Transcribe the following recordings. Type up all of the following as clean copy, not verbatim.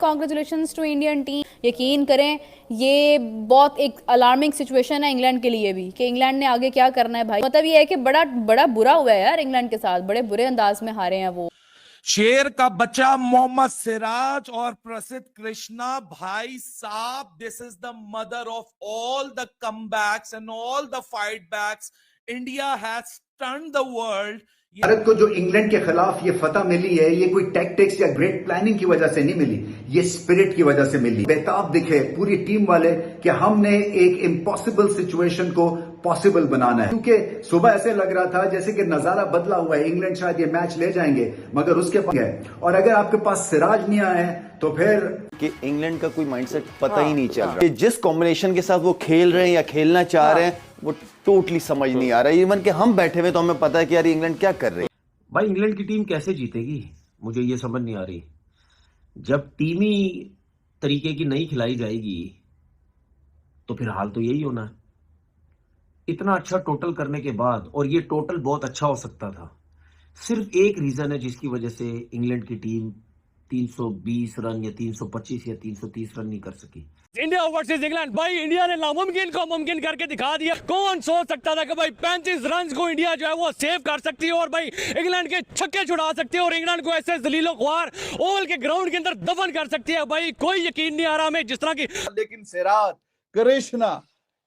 Congratulations to Indian team. यकीन करें ये बहुत एक अलार्मिंग सिचुएशन है इंग्लैंड के लिए भी कि इंग्लैंड ने आगे क्या करना है भाई। मतलब ये है कि बड़ा बड़ा बुरा हुआ है यार, इंग्लैंड के साथ बड़े बुरे अंदाज में हारे हैं वो। शेर का बच्चा मोहम्मद सिराज और प्रसिद्ध कृष्णा भाई साहब, this is the mother of all the comebacks and all the fight backs. India has stunned the world. Bharat को जो इंग्लैंड के खिलाफ ये फतह मिली है, ये कोई टैक्टिक्स या ग्रेट प्लानिंग की वजह से नहीं मिली, ये स्पिरिट की वजह से मिली। बेताब दिखे पूरी टीम वाले कि हमने एक इम्पॉसिबल सिचुएशन को पॉसिबल बनाना है। क्योंकि सुबह ऐसे लग रहा था जैसे कि नजारा बदला हुआ है, इंग्लैंड शायद ये मैच ले जाएंगे, मगर उसके पास है। और अगर आपके पास सिराज नहीं आए तो फिर कि इंग्लैंड का कोई माइंडसेट पता ही नहीं चल रहा। जिस कॉम्बिनेशन के साथ वो खेल रहे हैं या खेलना चाह रहे हैं वो टोटली समझ नहीं आ रहा है। इवन कि हम बैठे हुए तो हमें पता है कि यार इंग्लैंड क्या कर रही है। भाई इंग्लैंड की टीम कैसे जीतेगी, मुझे ये समझ नहीं आ रही। जब टीमी तरीके की नहीं खिलाई जाएगी तो फिर हाल तो यही होना है। इतना अच्छा टोटल करने के बाद, और ये टोटल बहुत अच्छा हो सकता था, सिर्फ एक रीजन है जिसकी वजह से इंग्लैंड की टीम 320 रन या 325 या 330 रन नहीं कर सकी। इंडिया वर्सेस इंग्लैंड, भाई इंडिया ने नामुमकिन को मुमकिन करके दिखा दिया। कौन सोच सकता था कि भाई 35 रन को इंडिया जो है वो सेव कर सकती है और भाई इंग्लैंड के छक्के छुड़ा सकती है और इंग्लैंड को ऐसे जलीलो ख्वार ओवल के ग्राउंड के अंदर दफन कर सकती है। भाई कोई यकीन नहीं आ रहा हमें जिस तरह की। लेकिन सिराज, कृष्णा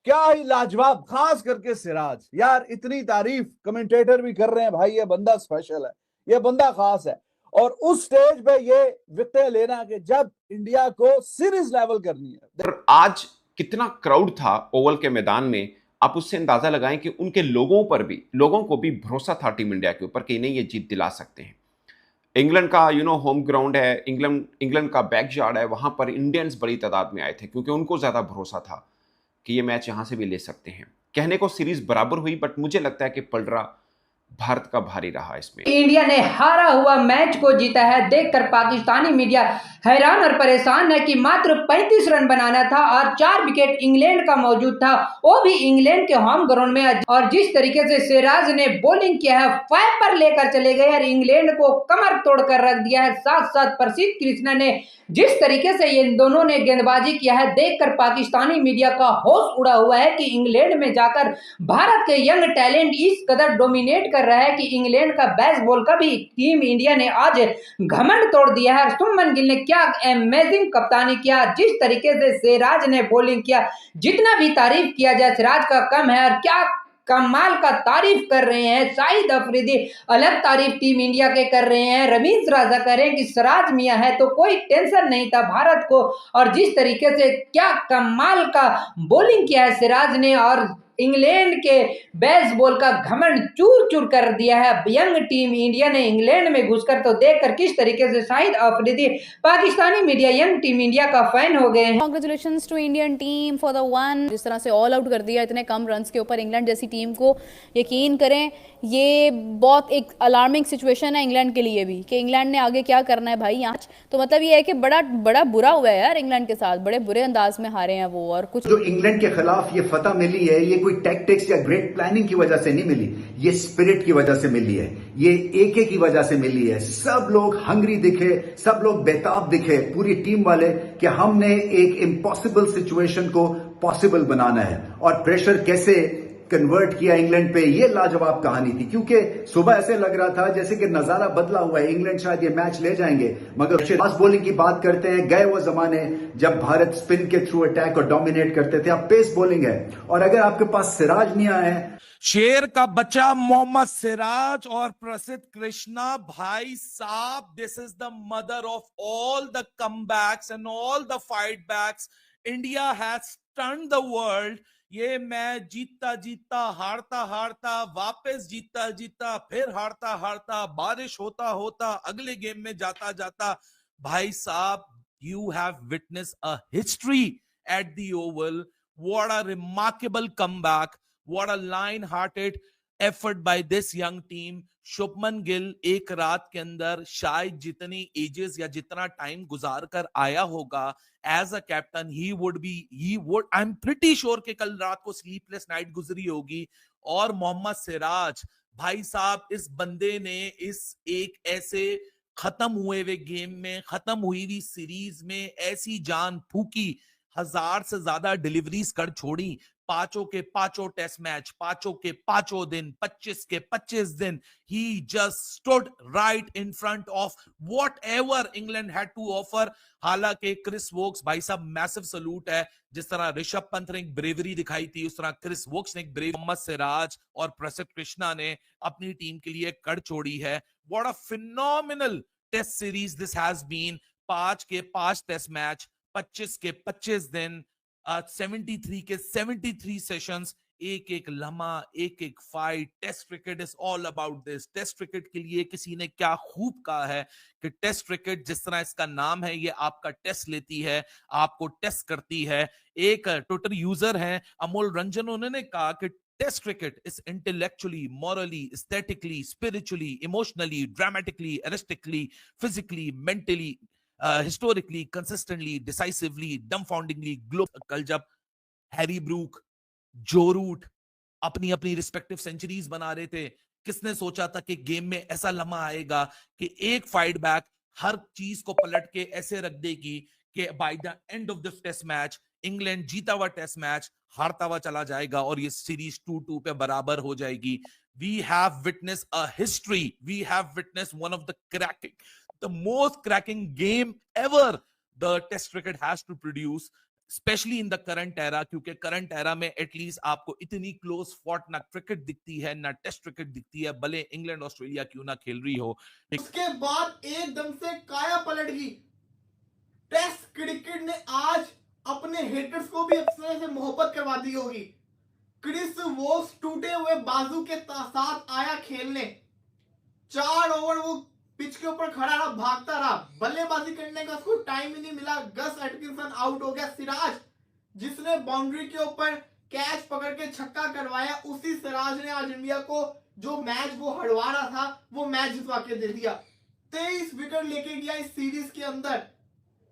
क्या ही लाजवाब, खास करके सिराज यार, इतनी तारीफ कमेंटेटर भी कर रहे हैं भाई, ये बंदा स्पेशल है, ये बंदा खास है। और उस स्टेज पे ये विकेट लेना कि जब इंडिया को सीरीज लेवल करनी है। और आज कितना क्राउड था ओवल के मैदान में, आप उससे अंदाजा लगाएं कि उनके लोगों को भी भरोसा था टीम इंडिया के ऊपर कि नहीं ये जीत दिला सकते हैं। इंग्लैंड का होम ग्राउंड है, इंग्लैंड का बैकयार्ड है, वहां पर इंडियंस बड़ी तादाद में आए थे क्योंकि उनको ज्यादा भरोसा था कि ये मैच यहां से भी ले सकते हैं। कहने को सीरीज बराबर हुई, बट मुझे लगता है कि पलड़ा भारत का भारी रहा इसमें। इंडिया ने हारा हुआ मैच को जीता है देखकर पाकिस्तानी मीडिया हैरान और परेशान है कि मात्र 35 रन बनाना था और 4 विकेट इंग्लैंड का मौजूद था, वो भी इंग्लैंड के होम ग्राउंड में। और जिस तरीके से सिराज ने बॉलिंग किया है, 5 पर लेकर चले गए और इंग्लैंड को कमर तोड़कर रख दिया है। साथ साथ प्रसिद्ध कृष्णा ने जिस तरीके से इन दोनों ने गेंदबाजी किया है, देखकर पाकिस्तानी मीडिया का होश उड़ा हुआ है कि इंग्लैंड में जाकर भारत के यंग टैलेंट इस कदर डोमिनेट कर रहा है कि इंग्लैंड का बेसबॉल का भी टीम इंडिया ने आज घमंड तोड़ दिया है। शुभमन गिल ने क्या अमेजिंग कप्तानी किया, जिस तरीके से सिराज ने बॉलिंग किया, जितना भी तारीफ किया जाए सिराज का कम है। और क्या कमाल का तारीफ कर रहे हैं शाहिद अफरीदी, अलग तारीफ टीम इंडिया के कर रहे हैं। रमीज राजा कह रहे हैं कि सिराज मियां है तो कोई टेंशन नहीं था भारत को। और जिस तरीके से क्या कमाल का बॉलिंग किया है सिराज ने और इंग्लैंड के बेसबॉल का घमंड चूर चूर कर दिया है यंग टीम इंडिया ने इंग्लैंड में घुसकर। तो देखकर किस तरीके से Shahid Afridi Pakistani media young team India का फैन हो गए हैं। Congratulations to Indian team for the one. जिस तरह से ऑल आउट कर दिया इतने कम रन्स के ऊपर इंग्लैंड जैसी टीम को, यकीन करें ये बहुत एक अलार्मिंग सिचुएशन है इंग्लैंड के लिए भी कि इंग्लैंड ने आगे क्या करना है भाई यहाँ। तो मतलब ये है कि बड़ा बड़ा बुरा हुआ है यार, इंग्लैंड के साथ बड़े बुरे अंदाज में हारे हैं वो। और कुछ जो इंग्लैंड के खिलाफ ये फतह मिली है, ये कोई टैक्टिक्स या ग्रेट प्लानिंग की वजह से नहीं मिली, ये स्पिरिट की वजह से मिली है, ये एके की वजह से मिली है। सब लोग हंग्री दिखे, सब लोग बेताब दिखे पूरी टीम वाले कि हमने एक इम्पॉसिबल सिचुएशन को पॉसिबल बनाना है। और प्रेशर कैसे कन्वर्ट किया इंग्लैंड पे, ये लाजवाब कहानी थी। क्योंकि सुबह ऐसे लग रहा था जैसे कि नजारा बदला हुआ है, इंग्लैंड शायद ये मैच ले जाएंगे, मगर फास्ट बॉलिंग की बात करते हैं, गए वो जमाने जब भारत स्पिन के थ्रू अटैक और डोमिनेट करते थे। अब पेस बॉलिंग है और अगर आपके पास सिराज नहीं आए। शेर का बच्चा मोहम्मद सिराज और प्रसिद्ध कृष्णा भाई साहब, this is the mother of all the comebacks and all the fight backs. India has stunned the world. ये मैच जीतता जीतता हारता हारता वापस जीतता जीतता फिर हारता हारता बारिश होता होता अगले गेम में जाता जाता, भाई साहब you have witness a history at the Oval. What a remarkable comeback, what a line hearted effort by this young team. Shubman Gill एक रात के अंदर शायद जितनी एजेस या जितना टाइम गुजार कर आया होगा as a captain, he would I am pretty sure कि कल रात को स्लीपलेस नाइट गुजरी होगी। और मोहम्मद सिराज भाई साहब, इस बंदे ने इस एक ऐसे खत्म हुए हुए गेम में, खत्म हुई हुई सीरीज में ऐसी जान फूकी, 1000 से ज्यादा डिलीवरीज कर छोड़ी, पांचों के पांचों टेस्ट मैच, पांचों के पांचों दिन, 25 के 25 दिन, he just stood right in front of whatever England had to offer. हालांकि क्रिस वोक्स भाई साहब मैसिव सलूट है, जिस तरह ऋषभ पंत ने एक ब्रेवरी दिखाई थी, उस तरह क्रिस वोक्स ने एक ब्रेव, मोहम्मद सिराज और प्रसिद्ध कृष्णा ने अपनी टीम के लिए कर छोड़ी है. What a phenomenal test series this has been. 5 के 5 टेस्ट मैच, 25 के 25 दिन, 73 के 73 सेशंस, एक एक लम्हा, एक एक fight. Test cricket is all about this. Test cricket के लिए किसी ने क्या खूब कहा है कि टेस्ट क्रिकेट, जिस तरह इसका नाम है, ये आपका टेस्ट लेती है, आपको टेस्ट करती है. एक ट्विटर यूजर हैं अमोल रंजन, उन्होंने कहा कि Test cricket is intellectually, morally, aesthetically, spiritually, emotionally, dramatically, artistically, physically, mentally, historically, consistently, decisively, dumbfoundingly, कल जब हैरी ब्रूक, जो रूट अपनी अपनी रिस्पेक्टिव सेंचुरीज बना रहे थे, किसने सोचा था कि गेम में ऐसा लम्हा आएगा कि एक फाइट बैक हर चीज को पलट के ऐसे रख देगी कि by the end of this test match England जीता हुआ टेस्ट मैच हारता हुआ चला जाएगा और ये सीरीज 2-2 पे बराबर हो जाएगी. We have witnessed a history. We have witnessed one of the most cracking game ever the Test cricket has to produce, especially in the current era. क्योंकि current era में एटलीस्ट आपको इतनी क्लोज फॉट ना cricket दिखती है ना test cricket दिखती है, भले इंग्लैंड ऑस्ट्रेलिया क्यों ना खेल रही हो. उसके बाद एकदम से काया पलट गई. टेस्ट क्रिकेट ने आज अपने हेटर्स को भी अपने से मोहब्बत करवा दी होगी. क्रिस वोक्स टूटे हुए बाजू के साथ आया खेलने. 4 ओवर वो पिच के ऊपर खड़ा रहा, भागता रहा, बल्लेबाजी करने का उसको टाइम ही नहीं मिला. गस एटकिंसन आउट हो गया. सिराज जिसने बाउंड्री के ऊपर कैच पकड़ के छक्का करवाया, उसी सिराज ने आज इंडिया को जो मैच वो हरवा रहा था वो मैच जितवा के दे दिया. 23 विकेट लेके गया इस सीरीज के अंदर.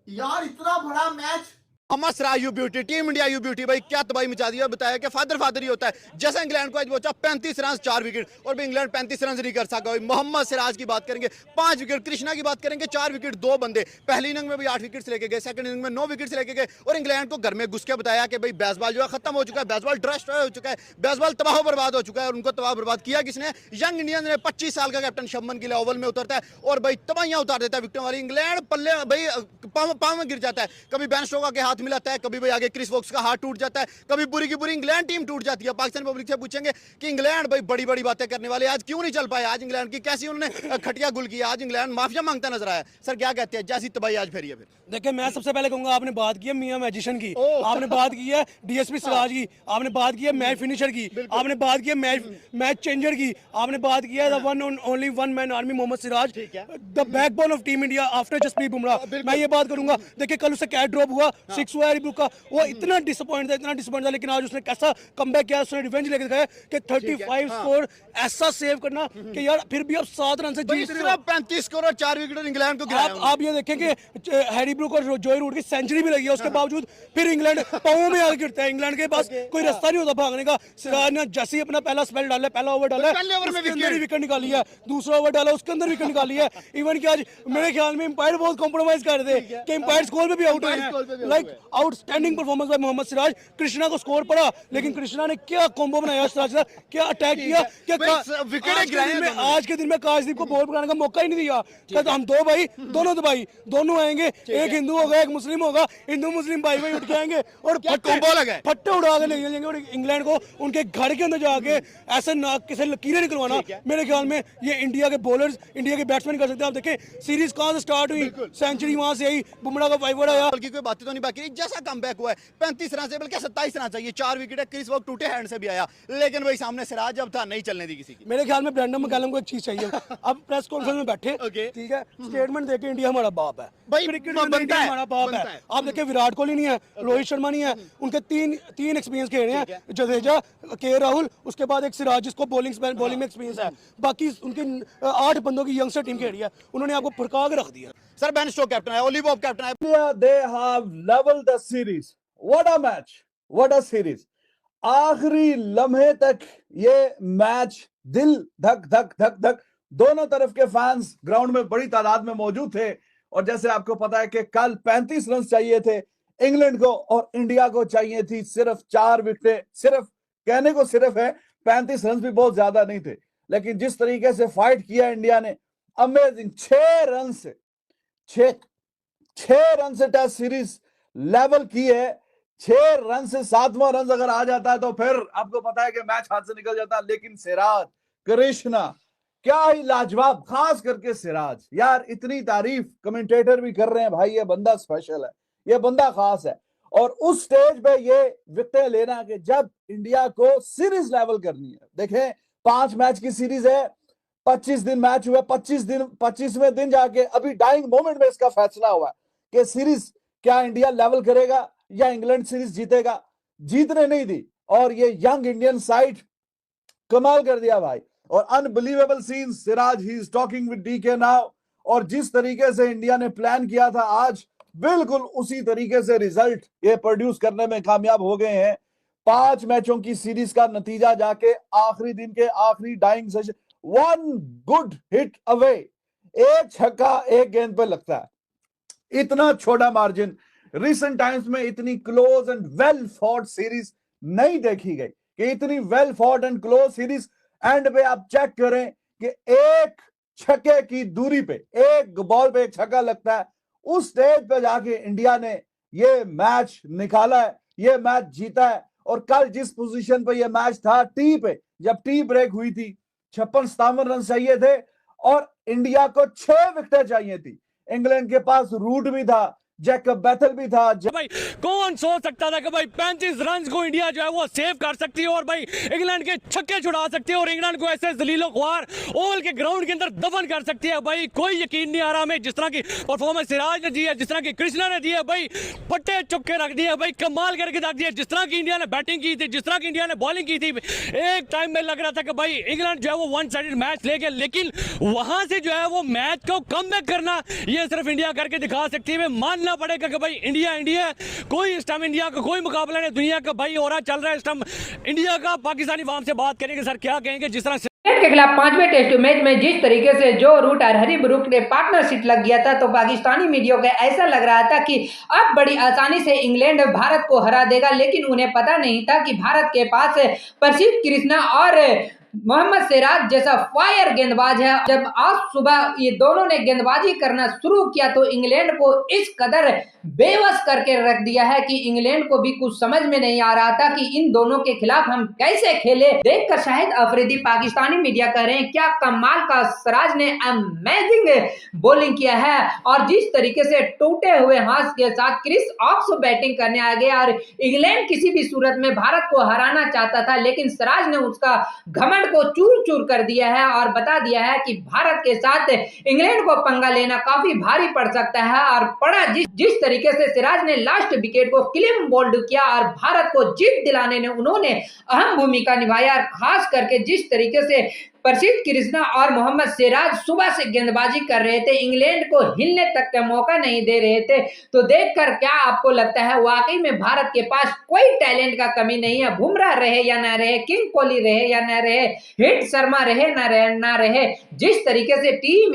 यार इतना बड़ा match. Mohammed Siraj you beauty, team India you beauty, भाई क्या तबाही मचा दी. और बताया कि फादर ही होता है. जैसे इंग्लैंड को आज पहुंचा 35 रन 4 विकेट, और भी इंग्लैंड 35 रन नहीं कर सका. मोहम्मद सिराज की बात करेंगे 5 विकेट, कृष्णा की बात करेंगे 4 विकेट, 2 बंदे. पहली इनिंग में भी 8 विकेट लेके गए, सेकंड इनिंग में 9 विकेट लेके गए, और इंग्लैंड को घर में घुस के बताया कि भाई बेसबॉल जो है खत्म हो चुका है, बेसबॉल ड्रस्ट हो चुका है, बेसबॉल तबाह बर्बाद हो चुका है. और उनको तबाह बर्बाद किया किसने? यंग इंडियन ने. 25 साल का कैप्टन शबमन गिल ओवल में उतरता है और भाई तबाहियां उतार देता है विकेटों वाली. इंग्लैंड पल्ले भाई पांव में गिर जाता है. कभी बेन स्टोक्स के हाथ मिलाता है, कभी भाई आगे क्रिस वोक्स का हाथ टूट जाता है, कभी बुरी की बुरी इंग्लैंड टीम टूट जाती है. पाकिस्तान पब्लिक से पूछेंगे कि इंग्लैंड भाई बड़ी बड़ी बातें करने वाले आज क्यों नहीं चल पाए. आज इंग्लैंड की कैसी उन्होंने खटिया गुल किया. आज इंग्लैंड माफिया मांगता नजर आया. सर क्या कहते हैं, जैसी तबाही आज फेरी है? फिर देखिए, मैं सबसे पहले कहूंगा, आपने बात की है मियां मैजिशियन की, आपने बात की है डीएसपी सिराज की, आपने बात की है मैच फिनिशर की, आपने बात की है मैच चेंजर की, आपने बात की है the one only one man army Mohammed Siraj, the backbone of team India after Jasprit Bumrah. मैं ये बात करूंगा. देखिए, कल उससे कैच ड्रॉप हुआ, 6 हुआ हैरी ब्रूक का, वो इतना डिसअपॉइंट था, लेकिन आज उसने कैसा कमबैक किया. उसने रिवेंज लेके दिखाया कि 35 स्कोर ऐसा सेव करना कि यार फिर भी अब 7 रन से जीत रहे हो. 35 स्कोर और 4 विकेट इंग्लैंड को गिराया. आप ये देखें कि हैरी ब्रूक और जोई रूट की सेंचुरी भी लगी है, उसके बावजूद फिर इंग्लैंड पांवों में आगे गिरता है. इंग्लैंड के पास कोई रास्ता नहीं होता भागने का. सिराज ने जैसे ही अपना पहला स्पेल डाला, पहला ओवर डाला, उसके अंदर विकेट निकाली है. दूसरा ओवर डाला, उसके अंदर विकेट निकाली है. इवन कि आज मेरे ख्याल में एम्पायर बहुत कॉम्प्रोमाइज कर रहे थे कि एम्पायर स्कोर पे भी आउट हुए हैं. Like outstanding performance by Mohammed Siraj. Krishna को स्कोर पड़ा, लेकिन कृष्णा ने क्या कॉम्बो बनाया सिराज का, क्या अटैक किया, क्या आज के दिन में काशदीप को बॉल पकड़ने का मौका ही नहीं दिया. कहता हम 2 भाई, दोनों भाई, दोनों आएंगे, एक हिंदू होगा एक मुस्लिम होगा, हिंदू मुस्लिम भाई भाई उठ के आएंगे और फट्टे उड़ा के ले जाएंगे. और इंग्लैंड को उनके घर के अंदर जाके ऐसे नाक किसे लकीरें निकलवाना, मेरे ख्याल में ये इंडिया के बॉलर्स, इंडिया के बैट्समैन कर सकते हैं. आप देखें सीरीज कहां से स्टार्ट हुई, सेंचुरी वहां से आई, बुमराह का 5 आया. बल्कि कोई बातें तो नहीं बाकी. जैसा कमबैक हुआ है 35 रन से, बल्कि 27 रन चाहिए, 4 विकेट है. क्रिस वोक्स टूटे हैंड से भी आया, लेकिन भाई सामने सिराज जब था नहीं चलने दी किसी की. मेरे ख्याल में ब्रेंडन मैकलम को एक चीज चाहिए. अब प्रेस कॉन्फ्रेंस में बैठे, ठीक है, स्टेटमेंट देके इंडिया हमारा बाप है भाई, क्रिकेट में इंडिया हमारा बाप है. आप देखिए, विराट कोहली नहीं है, रोहित शर्मा नहीं है, उनके तीन एक्सपीरियंस खेल रहे हैं, जडेजा, के राहुल, उसके बाद एक सिराज जिसको बॉलिंग में एक्सपीरियंस है. बाकी उनकी 8 बंदों की यंगस्टर टीम खेल रही है, उन्होंने आपको फुरका के रख दिया. सर बेन स्टोक्स कैप्टन है, ओली बॉब कैप्टन है. they have leveled the series. What a match, what a series. आखिरी लम्हे तक ये मैच दिल धक धक धक धक दोनों तरफ के फैंस ग्राउंड में बड़ी तादाद में मौजूद थे। और जैसे आपको पता है कि कल 35 रन चाहिए थे इंग्लैंड को और इंडिया को चाहिए थी सिर्फ 4 विकेटें। सिर्फ कहने को सिर्फ है, 35 रन भी बहुत ज्यादा नहीं थे, लेकिन जिस तरीके से फाइट किया इंडिया ने, अमेजिंग। 6 रन से 6 रन से टेस्ट सीरीज लेवल की है। 6 रन से 7वां रन अगर आ जाता है तो फिर आपको पता है कि मैच हाथ से निकल जाता है। लेकिन सिराज, कृष्णा, क्या ही लाजवाब, खास करके सिराज। यार इतनी तारीफ कमेंटेटर भी कर रहे हैं, भाई ये बंदा स्पेशल है, ये बंदा खास है। और उस स्टेज पे ये विकेटें लेना कि जब इंडिया को सीरीज लेवल करनी है। देखें 5 मैच की सीरीज है, 25 दिन मैच हुआ, 25वें दिन जाके अभी डाइंग मोमेंट में इसका फैसला हुआ कि सीरीज क्या इंडिया लेवल करेगा या इंग्लैंड सीरीज जीतेगा। जीतने नहीं दी और ये यंग इंडियन साइड कमाल कर दिया भाई। और unbelievable scene, Siraj he is talking with DK now. और जिस तरीके से इंडिया ने प्लान किया था आज, बिल्कुल उसी तरीके से रिजल्ट ये प्रोड्यूस करने में कामयाब हो गए हैं। 5 मैचों की सीरीज का नतीजा जाके आखिरी दिन के आखिरी dying session, 1 good hit away, 1 छक्का 1 गेंद पे लगता है। इतना छोटा मार्जिन रिसेंट टाइम्स में इतनी close and well fought series नहीं देखी गई कि इतनी well fought and close series and पे आप चेक करें कि 1 छक्के की दूरी पे 1 बॉल पे 1 छक्का लगता है। उस स्टेज पे जाके इंडिया ने ये मैच निकाला है, ये मैच जीता है। और कल जिस पोजीशन पे ये मैच था, टी पे, जब टी ब्रेक हुई थी, 56-57 रन चाहिए थे और इंडिया को 6 विकेटें चाहिए थी। इंग्लैंड के पास रूट भी था, जैकब बैथल भी था। भाई कौन सोच सकता था कि भाई 35 रन को इंडिया जो है वो सेव कर सकती है और भाई इंग्लैंड के छक्के छुड़ा सकती है और इंग्लैंड को ऐसे जलीलो ख्वार ओवल के ग्राउंड के अंदर दफन कर सकती है। भाई कोई यकीन नहीं आ रहा हमें, जिस तरह की परफॉर्मेंस सिराज ने दी है, जिस तरह की कृष्णा ने दी है, भाई पट्टे चुक्के रख दिए, भाई कमाल करके रख दिया। जिस तरह की इंडिया ने बैटिंग की थी, जिस तरह की इंडिया ने बॉलिंग की थी, एक टाइम में लग रहा था कि भाई इंग्लैंड जो है वो 1 साइडेड मैच ले गया, लेकिन वहां से जो है वो मैच को कमबैक करना ये सिर्फ इंडिया करके दिखा सकती है। मानना पड़ेगा कि भाई इंडिया कोई इस टाइम इंडिया का कोई मुकाबला नहीं, दुनिया का भाई हो रहा चल रहा है इस टाइम इंडिया का। पाकिस्तानी फार्म से बात करेंगे, सर क्या कहेंगे जिस तरह इंग्लैंड के खिलाफ 5वें टेस्ट मैच में जिस तरीके से जो रूट और हरी ब्रूक ने पार्टनरशिप लग गया था, तो पाकिस्तानी मीडिया को ऐसा लग रहा था कि अब बड़ी आसानी से इंग्लैंड भारत को हरा देगा। लेकिन उन्हें पता नहीं था कि भारत के पास प्रसिद्ध कृष्णा और मोहम्मद सिराज जैसा फायर गेंदबाज है। जब आज सुबह ये दोनों ने गेंदबाजी करना शुरू किया तो इंग्लैंड को इस कदर बेबस करके रख दिया है कि इंग्लैंड को भी कुछ समझ में नहीं आ रहा था कि इन दोनों के खिलाफ हम कैसे खेले। देखकर शाहिद अफरीदी पाकिस्तानी मीडिया कह रहे हैं क्या कमाल का सिराज ने अमेजिंग बॉलिंग किया है। और जिस तरीके से टूटे हुए हाथ के साथ क्रिस वोक्स बैटिंग करने आ गया और इंग्लैंड किसी भी सूरत में भारत को हराना चाहता था, लेकिन सिराज ने उसका घमंड को चूर चूर कर दिया है और बता दिया है कि भारत के साथ इंग्लैंड को पंगा लेना काफी भारी पड़ सकता है। और पड़ा जिस तरीके से सिराज ने लास्ट विकेट को क्लीन बोल्ड किया और भारत को जीत दिलाने में उन्होंने अहम भूमिका निभाया। और खास करके जिस तरीके से प्रसिद्ध कृष्णा और मोहम्मद सिराज सुबह से गेंदबाजी कर रहे थे, इंग्लैंड को हिलने तक का मौका नहीं दे रहे थे, तो देखकर क्या आपको लगता है वाकई में भारत के पास कोई टैलेंट का कमी नहीं है। बुमराह रहे या ना रहे, किंग कोहली रहे या ना रहे, हिट शर्मा रहे ना रहे, जिस तरीके से टीम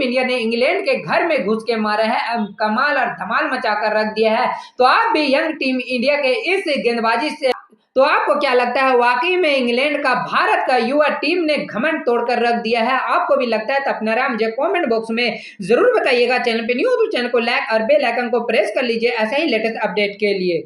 इंडिया ने इंग्लैंड के घर में घुस के मारा है, कमाल और धमाल मचा कर रख दिया है। तो आप भी यंग टीम इंडिया के इस गेंदबाजी से तो आपको क्या लगता है वाकई में इंग्लैंड का भारत का युवा टीम ने घमंड तोड़कर रख दिया है? आपको भी लगता है तो अपना राय मुझे कमेंट बॉक्स में जरूर बताइएगा। चैनल पे न्यू हो तो चैनल को लाइक और बेल आइकन को प्रेस कर लीजिए ऐसे ही लेटेस्ट अपडेट के लिए।